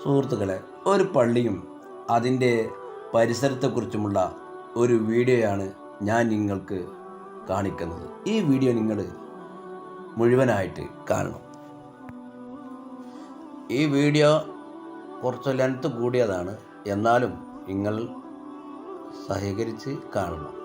സുഹൃത്തുക്കളെ, ഒരു പള്ളിയും അതിൻ്റെ പരിസരത്തെക്കുറിച്ചുമുള്ള ഒരു വീഡിയോയാണ് ഞാൻ നിങ്ങൾക്ക് കാണിക്കുന്നത്. ഈ വീഡിയോ നിങ്ങൾ മുഴുവനായിട്ട് കാണണം. ഈ വീഡിയോ കുറച്ച് ലെങ്ത് കൂടിയതാണ്, എന്നാലും നിങ്ങൾ സഹകരിച്ച് കാണണം.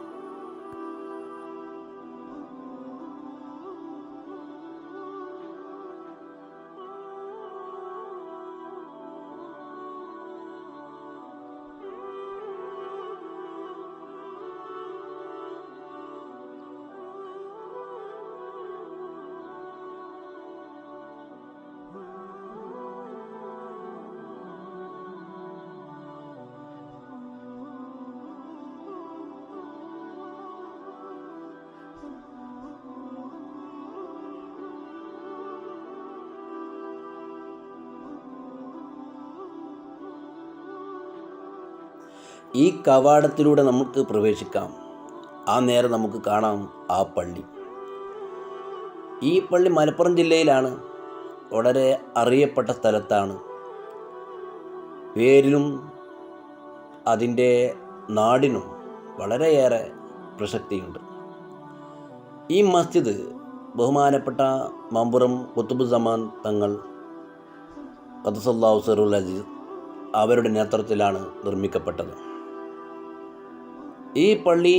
ഈ കവാടത്തിലൂടെ നമുക്ക് പ്രവേശിക്കാം. ആ നേരം നമുക്ക് കാണാം ആ പള്ളി. ഈ പള്ളി മലപ്പുറം ജില്ലയിലാണ്, വളരെ അറിയപ്പെട്ട സ്ഥലത്താണ്. പേരിലും അതിൻ്റെ നാടിനും വളരെയേറെ പ്രസക്തിയുണ്ട്. ഈ മസ്ജിദ് ബഹുമാനപ്പെട്ട മമ്പുറം ഖുത്ബുസ്സമാൻ തങ്ങൾ ഖദ്ദസല്ലാഹു സിറഹുൽ അസീസ് അവരുടെ നേതൃത്വത്തിലാണ് നിർമ്മിക്കപ്പെട്ടത്. ഈ പള്ളി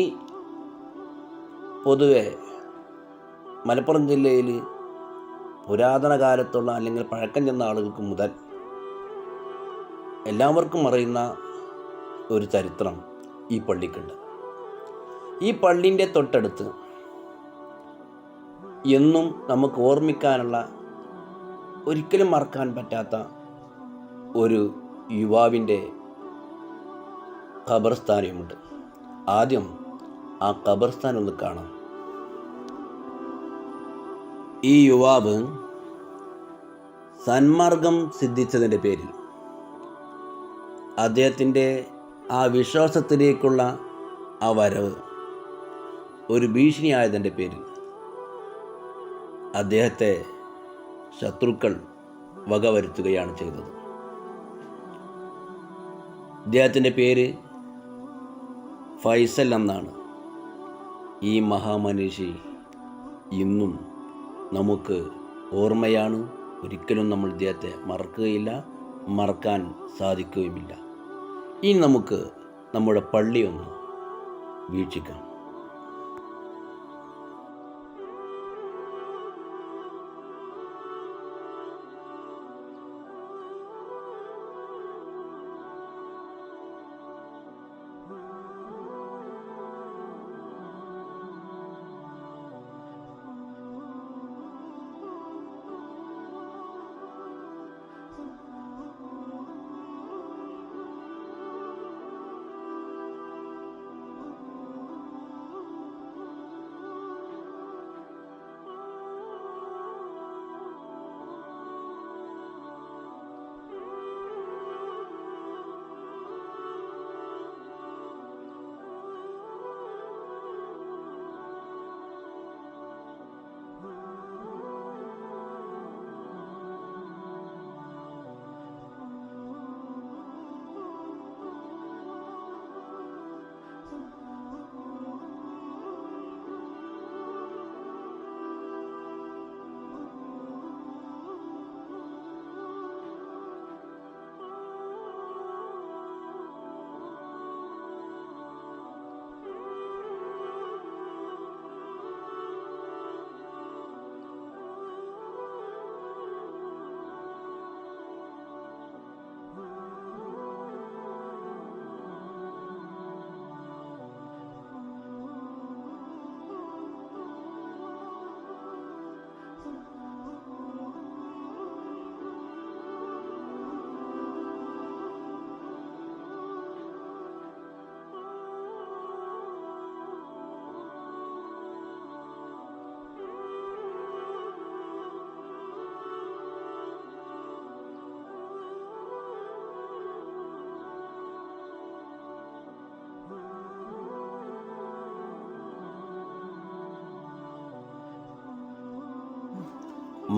പൊതുവെ മലപ്പുറം ജില്ലയിൽ പുരാതന കാലത്തുള്ള അല്ലെങ്കിൽ പഴക്കം ചെന്ന ആളുകൾക്ക് മുതൽ എല്ലാവർക്കും അറിയുന്ന ഒരു ചരിത്രം ഈ പള്ളിക്കുണ്ട്. ഈ പള്ളിൻ്റെ തൊട്ടടുത്ത് എന്നും നമുക്ക് ഓർമ്മിക്കാനുള്ള, ഒരിക്കലും മറക്കാൻ പറ്റാത്ത ഒരു യുവാവിൻ്റെ ഖബർസ്ഥാനമുണ്ട്. ആദ്യം ആ ഖബർസ്ഥാൻ ഒന്ന് കാണാം. ഈ യുവാവ് സന്മാർഗം സിദ്ധിച്ചതിൻ്റെ പേരിൽ, അദ്ദേഹത്തിൻ്റെ ആ വിശ്വാസത്തിലേക്കുള്ള ആ വരവ് ഒരു ഭീഷണിയായതിൻ്റെ പേരിൽ അദ്ദേഹത്തെ ശത്രുക്കൾ വകവരുത്തുകയാണ് ചെയ്തത്. അദ്ദേഹത്തിൻ്റെ പേര് ഫൈസൽ എന്നാണ്. ഈ മഹാമനീഷി ഇന്നും നമുക്ക് ഓർമ്മയാണ്. ഒരിക്കലും നമ്മൾ ഇദ്ദേഹത്തെ മറക്കുകയില്ല, മറക്കാൻ സാധിക്കുകയുമില്ല. ഇനി നമുക്ക് നമ്മുടെ പള്ളിയൊന്ന് വീക്ഷിക്കാം.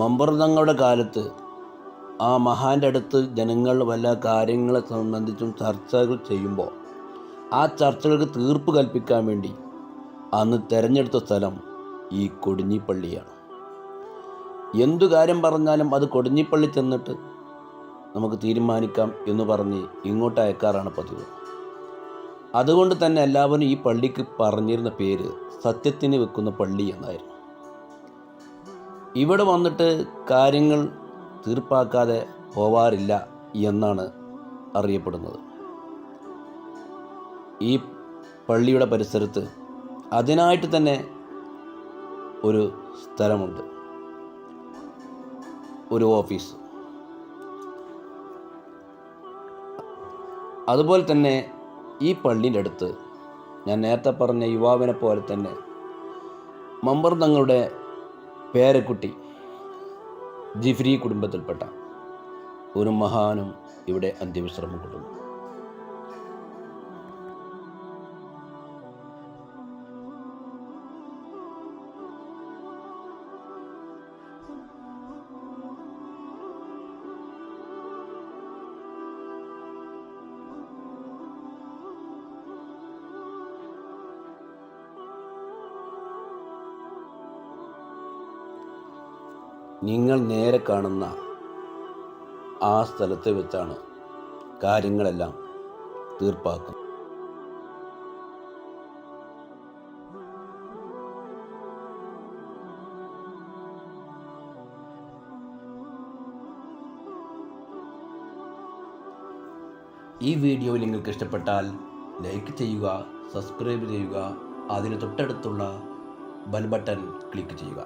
മമ്പുറം തങ്ങളുടെ കാലത്ത് ആ മഹാൻ്റെ അടുത്ത് ജനങ്ങൾ വല്ല കാര്യങ്ങളെ സംബന്ധിച്ചും ചർച്ചകൾ ചെയ്യുമ്പോൾ ആ ചർച്ചകൾക്ക് തീർപ്പ് കൽപ്പിക്കാൻ വേണ്ടി അന്ന് തിരഞ്ഞെടുത്ത സ്ഥലം ഈ കൊടിഞ്ഞിപ്പള്ളിയാണ്. എന്തു കാര്യം പറഞ്ഞാലും അത് കൊടിഞ്ഞിപ്പള്ളി ചെന്നിട്ട് നമുക്ക് തീരുമാനിക്കാം എന്ന് പറഞ്ഞ് ഇങ്ങോട്ട് അയക്കാറാണ് പതിവ്. അതുകൊണ്ട് തന്നെ എല്ലാവരും ഈ പള്ളിക്ക് പറഞ്ഞിരുന്ന പേര് സത്യത്തിന് വെക്കുന്ന പള്ളി എന്നായിരുന്നു. ഇവിടെ വന്നിട്ട് കാര്യങ്ങൾ തീർപ്പാക്കാതെ പോവാറില്ല എന്നാണ് അറിയപ്പെടുന്നത്. ഈ പള്ളിയുടെ പരിസരത്ത് അതിനായിട്ട് തന്നെ ഒരു സ്ഥലമുണ്ട്, ഒരു ഓഫീസ്. അതുപോലെ തന്നെ ഈ പള്ളിയുടെ അടുത്ത് ഞാൻ നേരത്തെ പറഞ്ഞ യുവാവിനെ പോലെ തന്നെ മമ്പർ തങ്ങളുടെ പേരക്കുട്ടി ജിഫ്രി കുടുംബത്തിൽപ്പെട്ട ഒരു മഹാനും ഇവിടെ അന്ത്യവിശ്രമം കൊള്ളുന്നു. നിങ്ങൾ നേരെ കാണുന്ന ആ സ്ഥലത്ത് വെച്ചാണ് കാര്യങ്ങളെല്ലാം തീർപ്പാക്കുന്നത്. ഈ വീഡിയോ നിങ്ങൾക്ക് ഇഷ്ടപ്പെട്ടാൽ ലൈക്ക് ചെയ്യുക, സബ്സ്ക്രൈബ് ചെയ്യുക, അതിന് തൊട്ടടുത്തുള്ള ബെൽ ബട്ടൺ ക്ലിക്ക് ചെയ്യുക.